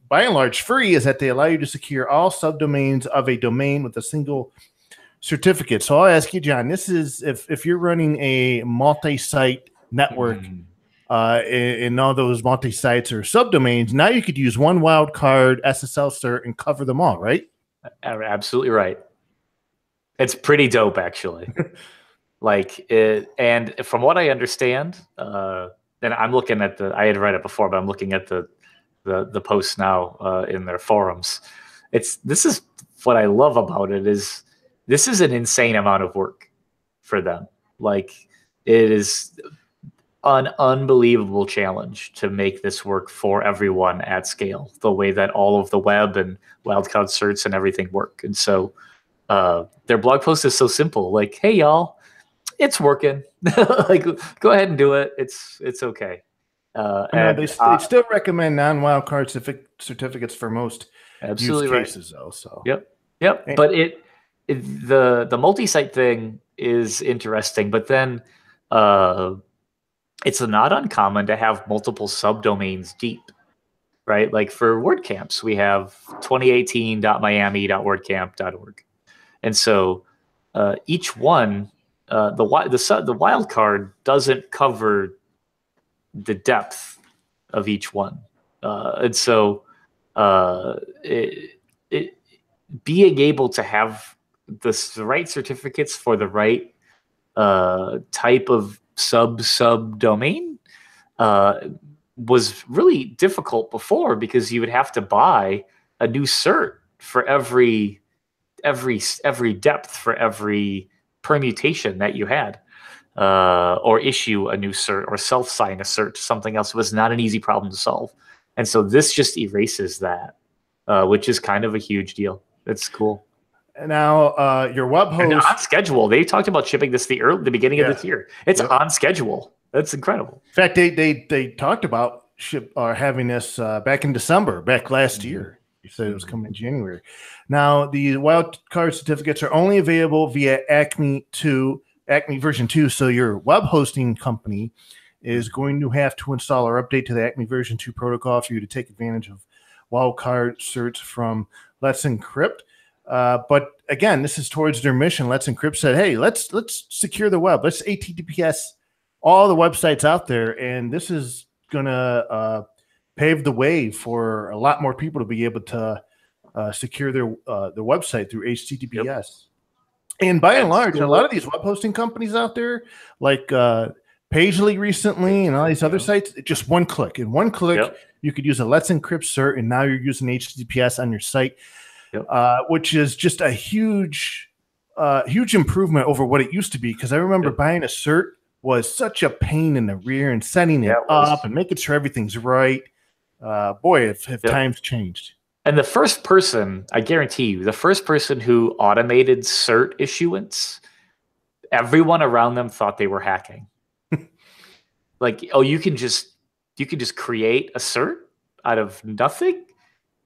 by and large free, is that they allow you to secure all subdomains of a domain with a single certificate. So I'll ask you, John, this is if you're running a multi-site network and all those multi-sites or subdomains, now you could use one wildcard SSL cert and cover them all, right? Absolutely right. It's pretty dope, actually. And from what I understand, and I'm looking at I had read it before, but I'm looking at the posts now in their forums. This is what I love about it is this is an insane amount of work for them. Like it is an unbelievable challenge to make this work for everyone at scale, the way that all of the web and wildcard certs and everything work. And so their blog post is so simple. Like, hey y'all, it's working. Like, go ahead and do it. It's okay. They still recommend non-wildcard certificates for most use cases, though. So yep. But the multi-site thing is interesting. But then it's not uncommon to have multiple subdomains deep, right? Like for WordCamps, we have 2018.miami.wordcamp.org, and so each one, the wildcard doesn't cover the depth of each one, and so being able to have the right certificates for the right type of subdomain was really difficult before, because you would have to buy a new cert for every depth for every permutation that you had, or issue a new cert or self-sign a cert to something else. It was not an easy problem to solve. And so this just erases that, which is kind of a huge deal. It's cool. Now, your web host... And on schedule. They talked about shipping this the beginning of this year. It's on schedule. That's incredible. In fact, they talked about having this back in December, back last year. You said it was coming in January. Now, the wildcard certificates are only available via Acme version 2. So your web hosting company is going to have to install or update to the Acme version 2 protocol for you to take advantage of wildcard certs from Let's Encrypt. But again, this is towards their mission. Let's Encrypt said, hey, let's secure the web. Let's HTTPS all the websites out there. And this is going to pave the way for a lot more people to be able to secure their website through HTTPS. Yep. And by and large, a lot of these web hosting companies out there, like Pagely recently and all these other sites, just one click. In one click, you could use a Let's Encrypt cert, and now you're using HTTPS on your site, which is just a huge improvement over what it used to be. Because I remember buying a cert was such a pain in the rear and setting it up and making sure everything's right. Boy, have times changed. And the first person, I guarantee you, the first person who automated cert issuance, everyone around them thought they were hacking. Like, oh, you can just create a cert out of nothing?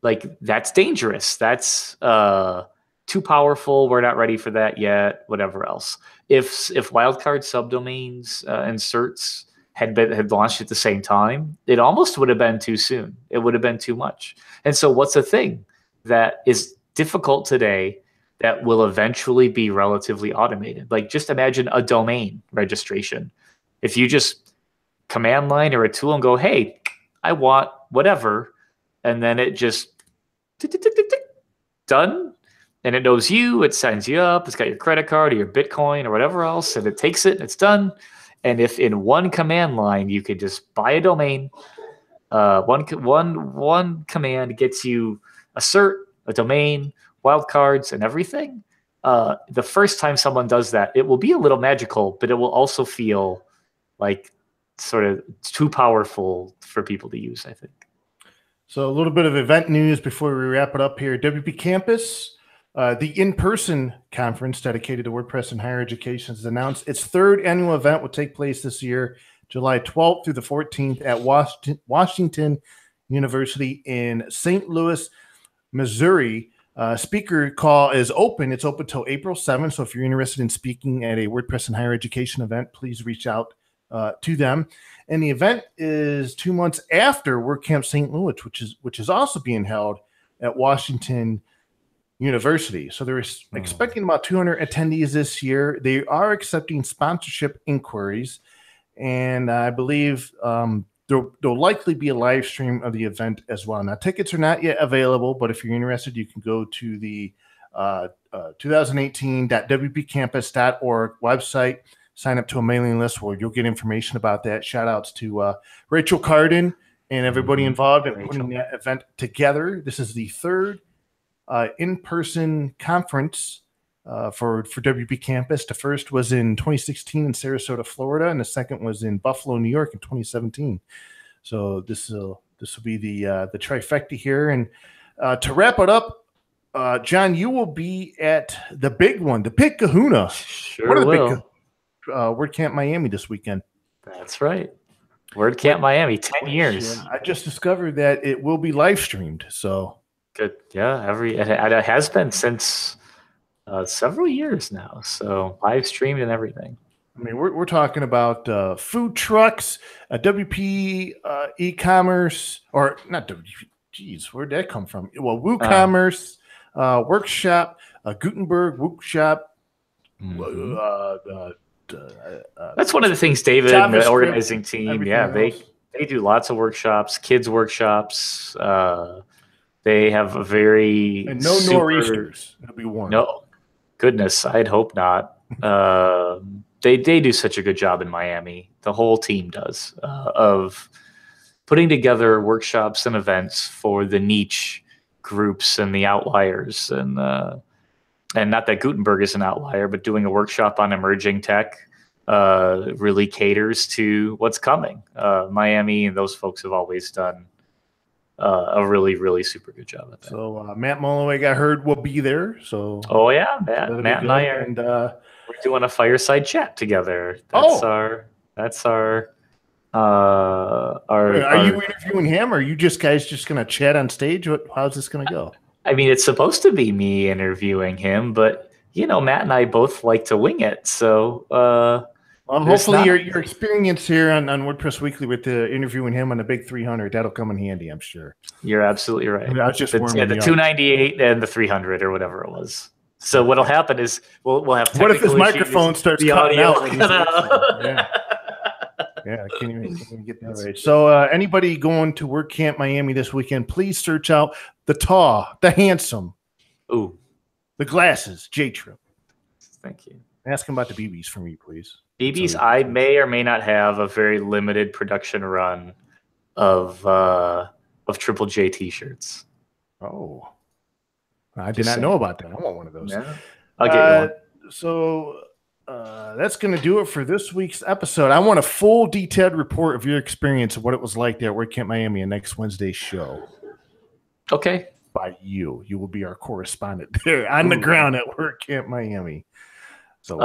Like, that's dangerous. That's too powerful. We're not ready for that yet. Whatever else. If wildcard subdomains and certs had launched at the same time, it almost would have been too soon. It would have been too much. And so what's a thing that is difficult today that will eventually be relatively automated? Like, just imagine a domain registration. If you just command line or a tool and go, hey, I want whatever, and then it just tick, tick, tick, tick, tick, done. And it knows you, it signs you up, it's got your credit card or your Bitcoin or whatever else, and it takes it and it's done. And if in one command line you could just buy a domain, one command gets you a cert, a domain, wildcards, and everything. The first time someone does that, it will be a little magical, but it will also feel like sort of too powerful for people to use, I think. So a little bit of event news before we wrap it up here. WP Campus, the in-person conference dedicated to WordPress and higher education, has announced its third annual event will take place this year, July 12th through the 14th at Washington University in St. Louis, Missouri. Speaker call is open. It's open till April 7th. So if you're interested in speaking at a WordPress and higher education event, please reach out to them. And the event is 2 months after WordCamp St. Louis, which is also being held at Washington University. So they're expecting about 200 attendees this year. They are accepting sponsorship inquiries, and I believe there'll likely be a live stream of the event as well. Now, tickets are not yet available, but if you're interested, you can go to the 2018.wpcampus.org website. sign up to a mailing list where you'll get information about that. Shout outs to Rachel Carden and everybody involved in putting that event together. This is the third in-person conference for WP Campus. The first was in 2016 in Sarasota, Florida, and the second was in Buffalo, New York in 2017. So this will be the trifecta here. And to wrap it up, John, you will be at the big one, the Big Kahuna. Sure what are the will. Big WordCamp Miami this weekend. That's right. WordCamp Miami, 10 years. I just discovered that it will be live streamed. So good. Yeah, it has been since several years now. So live streamed and everything. I mean, we're talking about food trucks, WP e-commerce, or not WP. Geez, where'd that come from? Well, WooCommerce workshop, Gutenberg workshop. That's one of the things David and the organizing team. Yeah, they do lots of workshops, kids workshops. They have a very and no nor'easters. It'll be warm. No, goodness, I'd hope not. They do such a good job in Miami. The whole team does of putting together workshops and events for the niche groups and the outliers, and not that Gutenberg is an outlier, but doing a workshop on emerging tech really caters to what's coming. Miami and those folks have always done a really, really super good job at that. So Matt Mullenweg, I heard, will be there. So Matt and I are, and we're doing a fireside chat together. That's our. Are you interviewing him, or are you guys just going to chat on stage? How's this going to go? I mean, it's supposed to be me interviewing him, but Matt and I both like to wing it. So, hopefully your experience here on WordPress Weekly with interviewing him on the Big 300, that'll come in handy, I'm sure. You're absolutely right. I mean, I was just the 298 and the 300 or whatever it was. So what'll happen is we'll have. What if his microphone starts cutting out? Yeah. Yeah, I can't even get that right. So anybody going to WordCamp Miami this weekend, please search out the tall, the handsome, the glasses, J-Trip. Thank you. Ask him about the BBs for me, please. BBs, I may or may not have a very limited production run of Triple J t-shirts. Oh. I did not know about that. I want one of those. Yeah. I'll get you one. So that's going to do it for this week's episode. I want a full detailed report of your experience of what it was like there at WordCamp Miami and next Wednesday's show. Okay. By you. You will be our correspondent there on the ground at WordCamp Miami. So,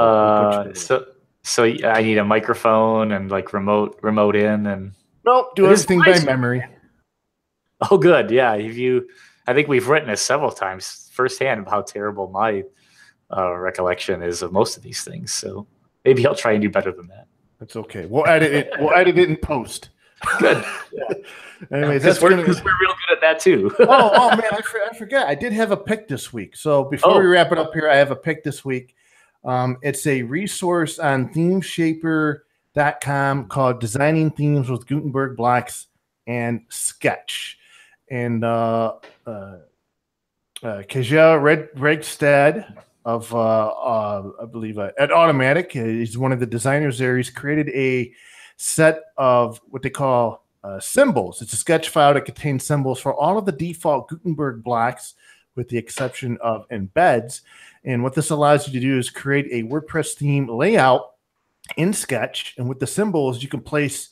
so I need a microphone and like remote in and. Nope. Do everything by memory. Oh, good. Yeah. I think we've written this several times firsthand about how terrible my recollection is of most of these things. So maybe I'll try and do better than that. That's okay. We'll edit it. We'll edit it in post. Good. Yeah. Anyways, we're real good at that too. oh man, I forgot. I did have a pick this week. So before we wrap it up here, I have a pick this week. It's a resource on themeshaper.com called Designing Themes with Gutenberg Blocks and Sketch. And Kajal Regstad of I believe at Automatic, he's one of the designers there. He's created a set of what they call symbols. It's a sketch file that contains symbols for all of the default Gutenberg blocks, with the exception of embeds. And what this allows you to do is create a WordPress theme layout in Sketch, and with the symbols, you can place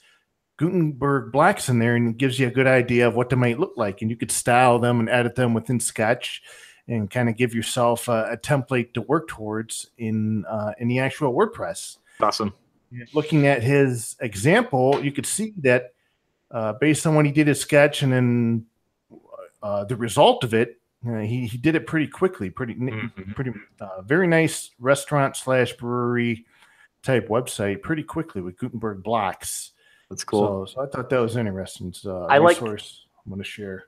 Gutenberg blocks in there, and it gives you a good idea of what they might look like. And you could style them and edit them within Sketch, and kind of give yourself a template to work towards in the actual WordPress. Awesome. Looking at his example, you could see that based on when he did his sketch and then the result of it, he did it pretty quickly. Pretty very nice restaurant/brewery type website pretty quickly with Gutenberg blocks. That's cool. So I thought that was interesting. So resource I'm going to share.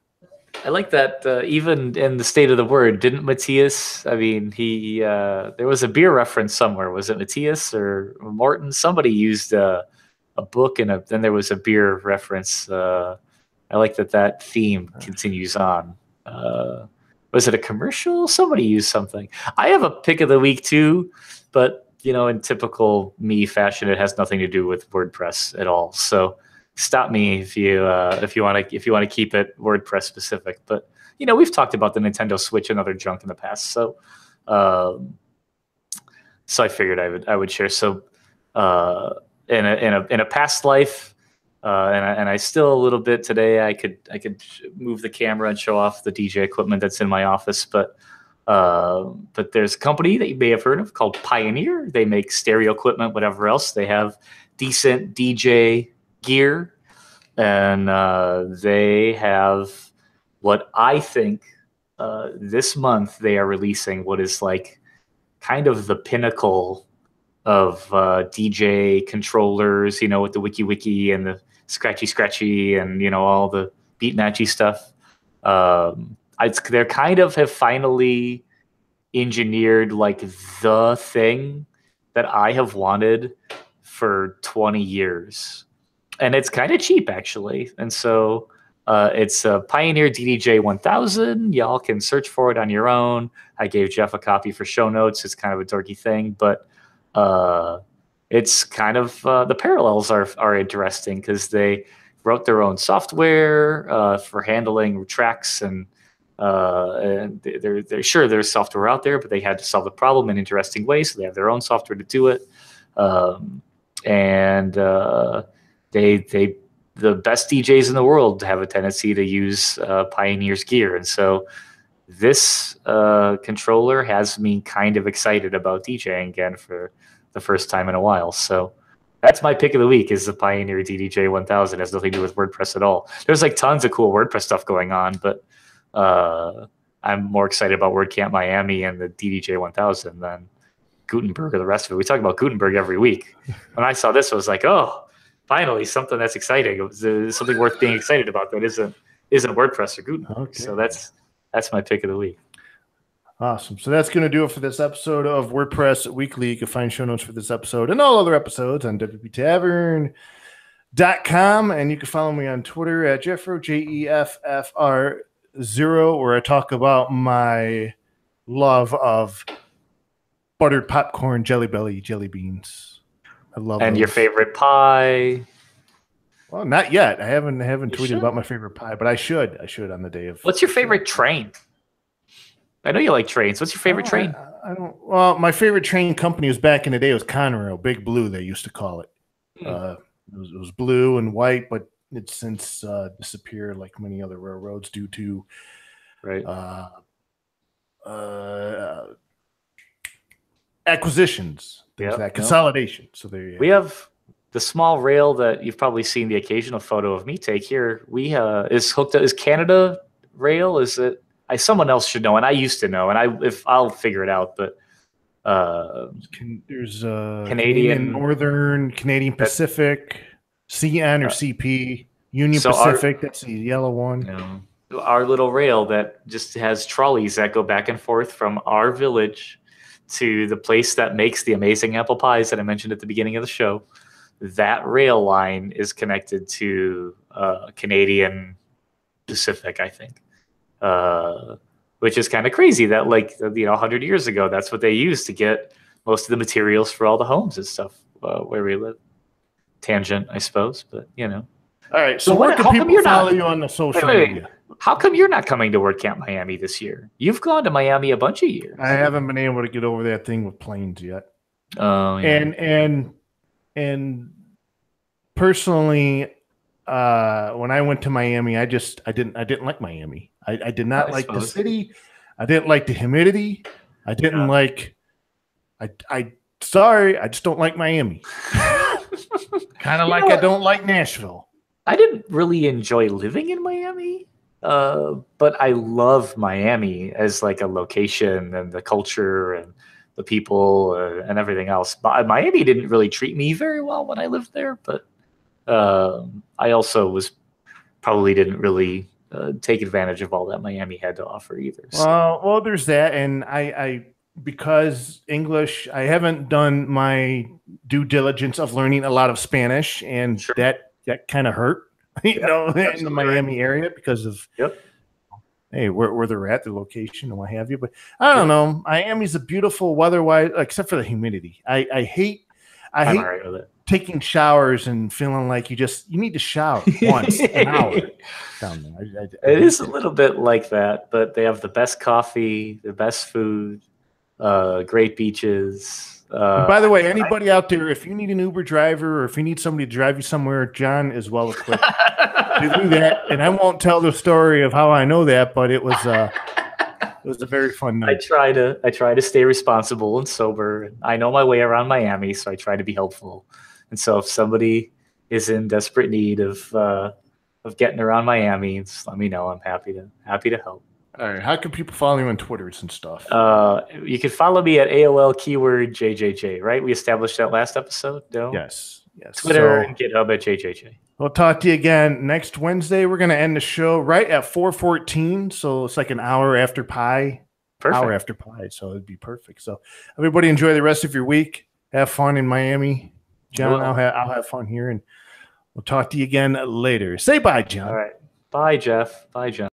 I like that. Even in the state of the word, didn't Matthias? I mean, there was a beer reference somewhere. Was it Matthias or Morton? Somebody used a book and then there was a beer reference. I like that theme continues on. Was it a commercial? Somebody used something. I have a pick of the week too, but in typical me fashion, it has nothing to do with WordPress at all. So stop me if you want to keep it WordPress specific. But we've talked about the Nintendo Switch and other junk in the past. So so I figured I would share. So in a past life, and I still a little bit today. I could move the camera and show off the DJ equipment that's in my office, but there's a company that you may have heard of called Pioneer. They make stereo equipment, whatever else. They have decent DJ gear, and they have what I think this month they are releasing what is like kind of the pinnacle of DJ controllers, with the wiki and the scratchy and all the beat matchy stuff. They're kind of have finally engineered like the thing that I have wanted for 20 years, and it's kind of cheap actually. And so it's a Pioneer DDJ 1000. Y'all can search for it on your own. I gave Jeff a copy for show notes. It's kind of a dorky thing, but it's kind of the parallels are interesting because they wrote their own software for handling tracks, and they're sure there's software out there, but they had to solve the problem in interesting ways, so they have their own software to do it. And the best DJs in the world have a tendency to use Pioneer's gear, and so this controller has me kind of excited about DJing again for the first time in a while. So that's my pick of the week, is the Pioneer DDJ 1000. It has nothing to do with WordPress at all. There's like tons of cool WordPress stuff going on, but I'm more excited about WordCamp Miami and the DDJ 1000 than Gutenberg or the rest of it. We talk about Gutenberg every week. When I saw this, I was like, oh, finally something that's exciting. It was something worth being excited about that isn't WordPress or Gutenberg. Okay. So that's my pick of the week. Awesome. So that's going to do it for this episode of WordPress Weekly. You can find show notes for this episode and all other episodes on wptavern.com. And you can follow me on Twitter at Jeffro, JEFFR0, where I talk about my love of buttered popcorn, Jelly Belly, jelly beans. I love And those. Your favorite pie? Well, not yet. I haven't tweeted about my favorite pie, but I should on the day of. What's your favorite train? I know you like trains. What's your favorite train? I don't. Well, my favorite train company was back in the day was Conrail, Big Blue. They used to call it. It was blue and white, but it's since disappeared, like many other railroads, due to acquisitions, consolidation. So we have the small rail that you've probably seen the occasional photo of me take here. We is hooked up. Is Canada Rail? Is it? Someone else should know, and I used to know, and I'll figure it out. But there's Canadian Northern, Canadian Pacific, CN or CP, Union Pacific. That's the yellow one. Our little rail that just has trolleys that go back and forth from our village to the place that makes the amazing apple pies that I mentioned at the beginning of the show. That rail line is connected to Canadian Pacific, I think. Which is kind of crazy that 100 years ago, that's what they used to get most of the materials for all the homes and stuff where we live. Tangent, I suppose, but All right. So where can people follow you on the social media? How come you're not coming to WordCamp Miami this year? You've gone to Miami a bunch of years. I haven't been able to get over that thing with planes yet. Oh, yeah. And personally, when I went to Miami, I didn't like Miami. I did not like the city. I didn't like the humidity. I didn't like. Sorry, I just don't like Miami. Kind of like I don't like Nashville. I didn't really enjoy living in Miami, but I love Miami as like a location and the culture and the people and everything else. But Miami didn't really treat me very well when I lived there, but I also probably didn't really take advantage of all that Miami had to offer either. So. Well, there's that, and I because English, I haven't done my due diligence of learning a lot of Spanish, and that kind of hurt, in the Miami area because of hey, where they're at, their location, and what have you. But I don't know. Miami's a beautiful weather-wise, except for the humidity. I hate I'm all right with it. taking showers and feeling like you need to shower once an hour down there. It is a little bit like that, but they have the best coffee, the best food, great beaches. And by the way, anybody out there, if you need an Uber driver or if you need somebody to drive you somewhere, John is well equipped to do that. And I won't tell the story of how I know that, but it was a very fun night. I try to stay responsible and sober. I know my way around Miami, so I try to be helpful. And so if somebody is in desperate need of getting around Miami, just let me know. I'm happy to help. All right. How can people follow you on Twitters and stuff? You can follow me at AOL keyword JJJ, right? We established that last episode, no? Yes. Twitter and GitHub at JJJ. We'll talk to you again next Wednesday. We're going to end the show right at 4:14, so it's like an hour after Pi. Perfect. Hour after Pi, so it'd be perfect. So everybody enjoy the rest of your week. Have fun in Miami. John, I'll have fun here, and we'll talk to you again later. Say bye, John. All right. Bye, Jeff. Bye, John.